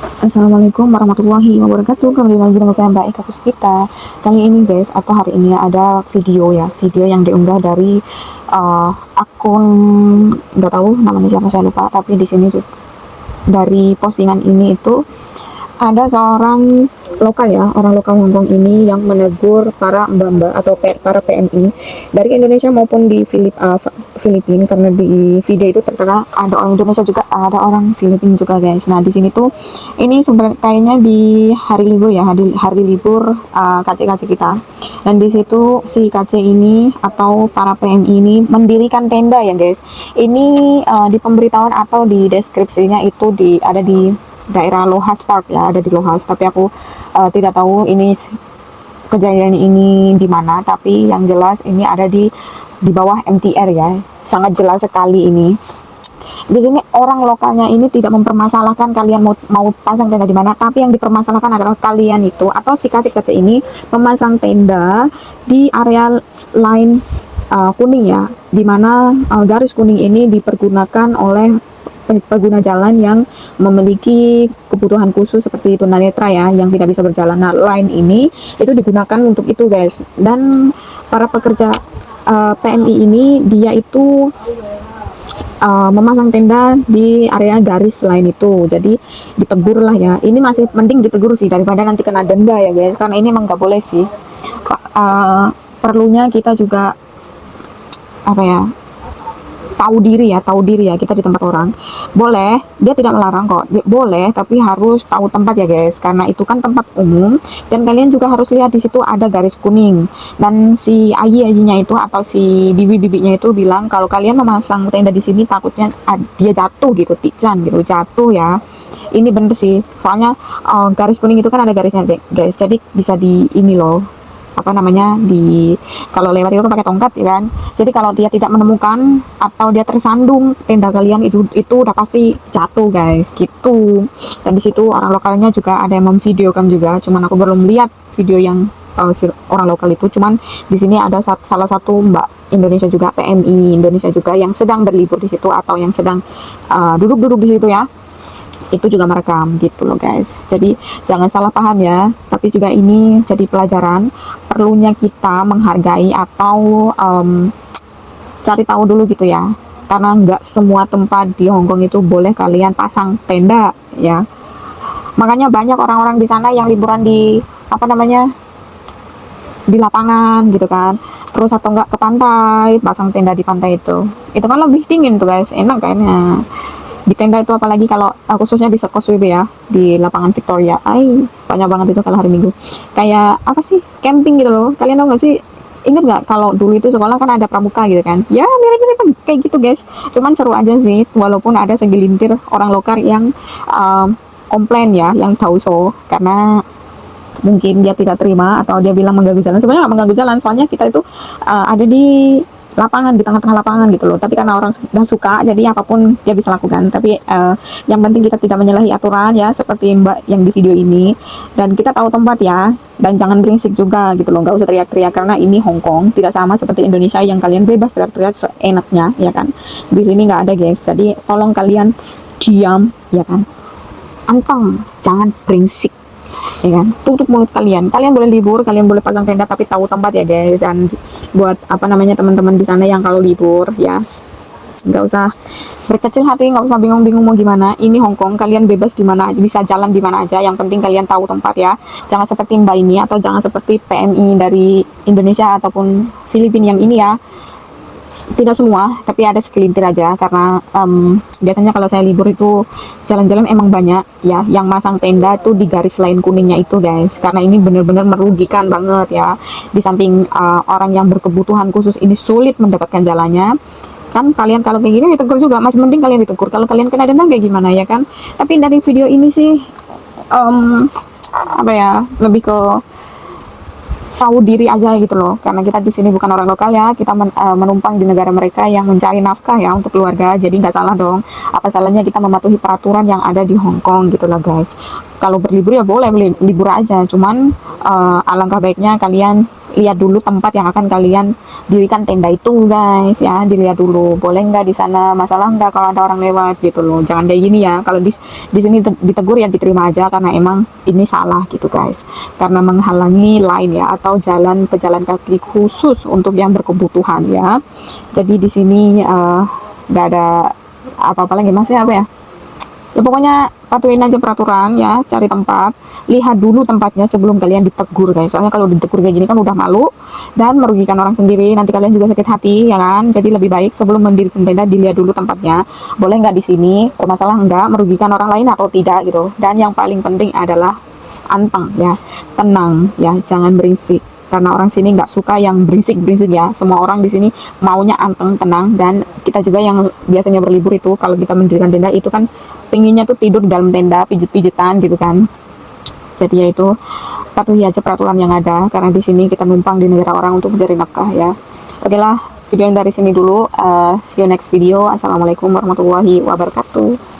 Assalamualaikum warahmatullahi wabarakatuh. Kembali lagi dengan saya Mbak Eka Puspita. Kali ini guys, atau hari ini ada video ya, video yang diunggah dari akun, nggak tahu namanya siapa, saya lupa. Tapi di sini dari postingan ini itu ada seorang lokal ya, orang lokal Hongkong ini yang menegur para mbak-mbak atau para PMI dari Indonesia maupun di Filipina, karena di video itu tertera ada orang Indonesia juga, ada orang Filipina juga guys. Nah di sini tuh ini sebenarnya kayaknya di hari libur ya, hari libur KC-KC kita, dan di situ si KC ini atau para PMI ini mendirikan tenda ya guys. Ini di pemberitahuan atau di deskripsinya itu ada di daerah Lohas Park ya, ada di Lohas, tapi aku tidak tahu ini kejadian ini di mana, tapi yang jelas ini ada di bawah MTR ya, sangat jelas sekali ini. Di sini orang lokalnya ini tidak mempermasalahkan kalian mau pasang tenda di mana, tapi yang dipermasalahkan adalah kalian itu atau si kacik-kacik ini memasang tenda di area line kuning ya, dimana garis kuning ini dipergunakan oleh pengguna jalan yang memiliki kebutuhan khusus seperti tunanetra ya, yang tidak bisa berjalan. Nah, line ini itu digunakan untuk itu guys. Dan para pekerja PMI ini dia itu memasang tenda di area garis lain itu, jadi ditegur lah ya. Ini masih mending ditegur sih daripada nanti kena denda ya guys, karena ini emang nggak boleh sih. Perlunya kita juga apa ya, tahu diri ya, kita di tempat orang boleh, dia tidak melarang kok, dia boleh, tapi harus tahu tempat ya guys, karena itu kan tempat umum. Dan kalian juga harus lihat di situ ada garis kuning, dan si ayi-ayinya itu atau si bibi-bibinya itu bilang kalau kalian memasang tenda di sini takutnya dia jatuh gitu, tican gitu, jatuh ya. Ini bener sih, soalnya garis kuning itu kan ada garisnya guys, jadi bisa di ini loh, apa namanya, di kalau lewat itu kan pakai tongkat ya kan. Jadi kalau dia tidak menemukan atau dia tersandung tenda kalian itu udah pasti jatuh guys gitu. Dan di situ orang lokalnya juga ada yang memvideokan juga, cuman aku belum lihat video yang orang lokal itu. Cuman di sini ada salah satu mbak Indonesia juga, PMI Indonesia juga, yang sedang berlibur di situ atau yang sedang duduk-duduk di situ ya, itu juga merekam gitu loh guys. Jadi jangan salah paham ya, tapi juga ini jadi pelajaran, perlunya kita menghargai atau cari tahu dulu gitu ya, karena nggak semua tempat di Hongkong itu boleh kalian pasang tenda ya. Makanya banyak orang-orang di sana yang liburan di apa namanya, di lapangan gitu kan, terus atau enggak ke pantai, pasang tenda di pantai itu kan lebih dingin tuh guys, enak kayaknya di tenda itu. Apalagi kalau khususnya di Causeway ya, di lapangan Victoria, banyak banget itu kalau hari Minggu, kayak apa sih, camping gitu loh. Kalian tau gak sih, inget nggak kalau dulu itu sekolah kan ada pramuka gitu kan ya, mirip-mirip kayak gitu guys. Cuman seru aja sih, walaupun ada segelintir orang lokal yang komplain ya, yang tauso, karena mungkin dia tidak terima atau dia bilang mengganggu jalan. Sebenarnya nggak mengganggu jalan, soalnya kita itu ada di lapangan, di tengah-tengah lapangan gitu loh. Tapi karena orang sudah suka, jadi apapun dia bisa lakukan. Tapi yang penting kita tidak menyalahi aturan ya, seperti mbak yang di video ini. Dan kita tahu tempat ya, dan jangan berisik juga gitu loh, nggak usah teriak-teriak, karena ini Hongkong tidak sama seperti Indonesia yang kalian bebas teriak-teriak seenaknya ya kan. Di sini nggak ada guys, jadi tolong kalian diam ya kan, anteng, jangan berisik ya kan, tutup mulut kalian. Kalian boleh libur, kalian boleh pasang tenda, tapi tahu tempat ya guys. Dan buat apa namanya, teman-teman di sana yang kalau libur ya, nggak usah berkecil hati, nggak usah bingung-bingung mau gimana. Ini Hongkong, kalian bebas di mana aja, bisa jalan di mana aja, yang penting kalian tahu tempat ya. Jangan seperti mbak ini, atau jangan seperti PMI dari Indonesia ataupun Filipina yang ini ya. Tidak semua, tapi ada segelintir aja, karena biasanya kalau saya libur itu jalan-jalan emang banyak ya yang masang tenda tuh di garis lain kuningnya itu guys, karena ini bener-bener merugikan banget ya. Di samping orang yang berkebutuhan khusus ini sulit mendapatkan jalannya kan, kalian kalau kayak gini ditegur juga, masih mending kalian ditegur. Kalau kalian kena denda kayak gimana ya kan. Tapi dari video ini sih apa ya, lebih ke tahu diri aja gitu loh, karena kita di sini bukan orang lokal ya, kita menumpang di negara mereka yang mencari nafkah ya untuk keluarga. Jadi nggak salah dong, apa salahnya kita mematuhi peraturan yang ada di Hongkong gitu loh guys. Kalau berlibur ya boleh libur aja, cuman alangkah baiknya kalian lihat dulu tempat yang akan kalian dirikan tenda itu guys ya, dilihat dulu boleh nggak di sana, masalah nggak kalau ada orang lewat gitu loh. Jangan kayak gini ya, kalau di sini ditegur ya diterima aja karena emang ini salah gitu guys, karena menghalangi lain ya, atau jalan pejalan kaki khusus untuk yang berkebutuhan ya. Jadi di sini nggak ada apa-apa lagi mas ya, apa ya, ya pokoknya patuhin aja peraturan ya, cari tempat, lihat dulu tempatnya sebelum kalian ditegur guys, soalnya kalau ditegur kayak gini kan udah malu dan merugikan orang sendiri, nanti kalian juga sakit hati ya kan. Jadi lebih baik sebelum mendirikan tenda dilihat dulu tempatnya, boleh nggak di sini, masalah nggak, merugikan orang lain atau tidak gitu. Dan yang paling penting adalah anteng ya, tenang ya, jangan berisik, karena orang sini nggak suka yang berisik-berisik ya. Semua orang di sini maunya anteng, tenang. Dan kita juga yang biasanya berlibur itu kalau kita mendirikan tenda itu kan pengennya tuh tidur di dalam tenda, pijet-pijetan gitu kan. Jadi ya itu, patuhi aja peraturan yang ada, karena di sini kita numpang di negara orang untuk mencari nafkah ya. Oke lah, video yang dari sini dulu. See you next video. Assalamualaikum warahmatullahi wabarakatuh.